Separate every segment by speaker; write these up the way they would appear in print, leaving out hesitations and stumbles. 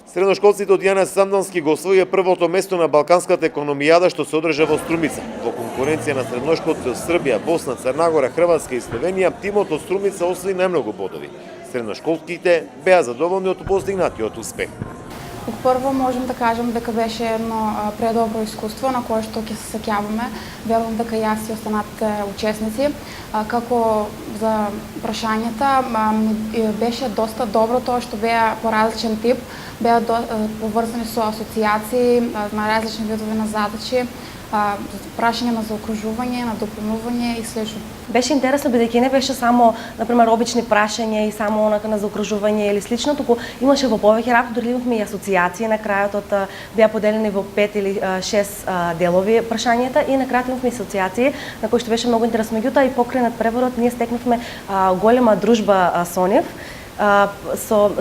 Speaker 1: Средношколците од Јане Сандански го освоија првото место на Балканската економијада што се одржа во Струмица. Во конкуренција на средношколци од Србија, Босна, Црнагора, Хрватска и Словенија, тимот од Струмица освои најмногу бодови. Средношколките беа задоволни од постигнатиот успех.
Speaker 2: Прво можем да кажем дека беше едно предобро искуство на кое што ќе се сеќаваме. Верувам дека јас и останатите учесници. Како за прашањата, беше доста добро тоа што беа по различен тип, беа поврзани со асоциации на различни видови на задачи, прашање на заокружување, на дополнување и слично.
Speaker 3: Беше интересно бидејќи не беше само, например, обични прашања и само онака на заокружување или слично, туку имаше во повеќе рака, дори имавме и асоциации, на крајот беа поделени во 5 или 6 делови прашањата и на крајот имавме асоциации на кои што беше многу интересно. Меѓутоа и покрај над преворот ние стекнавме голема дружба со нив.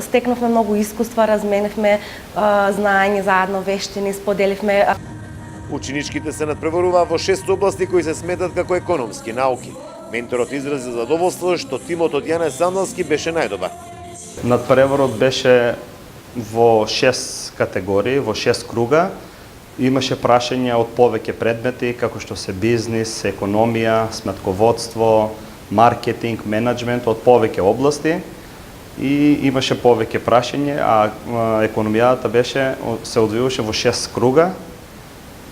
Speaker 3: Стекнавме многу искуства, разменевме знаење заедно, вештини, споделивме.
Speaker 1: Ученичките се надпреваруваа во 6 области кои се сметат како економски науки. Менторот изрази задоволство што тимот од Јане Сандански беше најдобар.
Speaker 4: Надпреварот беше во 6 категории, во 6 круга. Имаше прашања од повеќе предмети, како што се бизнис, економија, сметководство, маркетинг, менеджмент, од повеќе области. И имаше повеќе прашања, а економијата се одвиваше во 6 круга.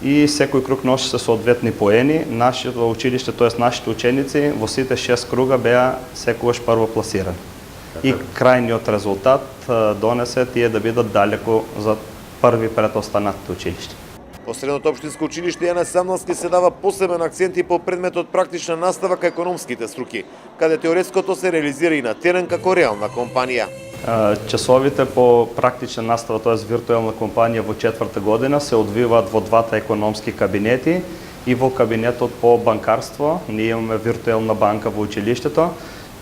Speaker 4: И секој круг носеше соодветни поени. Нашето училиште, тоест нашите ученици, во сите 6 круга беа секогаш првопласирани. И крајниот резултат донесе тие да бидат далеку за први пред останатите училишта.
Speaker 1: Во Средното општинско училиште Јане Сандански се дава посебен акцент и по предметот практична настава кај економските струки, каде теоретското се реализира и на терен како реална компанија.
Speaker 4: Часовите по практична настава, т.е. виртуелна компанија во 4-та година се одвиваат во двата економски кабинети и во кабинетот по банкарство. Ние имаме виртуелна банка во училиштето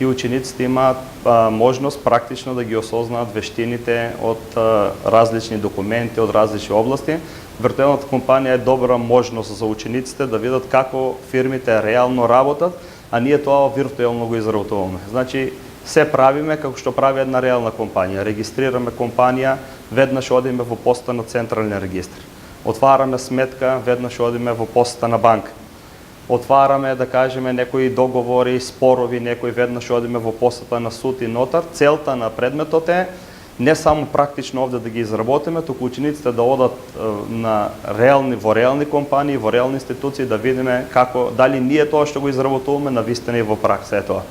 Speaker 4: и учениците имаат можност практично да ги осознаат вештините од различни документи, од различни области. Виртуелната компанија е добра можност за учениците да видат како фирмите реално работат, а ние тоа виртуелно го изработуваме. Значи, се правиме како што прави една реална компанија. Регистрираме компанија, веднаш одиме во постата на централен регистр. Отвараме сметка, веднаш одиме во постата на банка. Отвараме, да кажеме, некои договори, спорови, некои веднаш одиме во постата на суд и нотар. Целта на предметот е не само практично овде да ги изработиме, туку учениците да одат во реални компании, во реални институции, да видиме како, дали ние тоа што го изработуваме навистина и во пракса е тоа.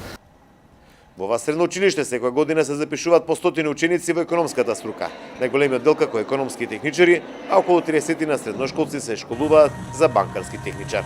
Speaker 1: Во ова средно училиште секоја година се запишуваат по 100 ученици во економската струка. Најголемиот дел како економски техничари, а околу 30 на средношколци се школуваат за банкарски техничар.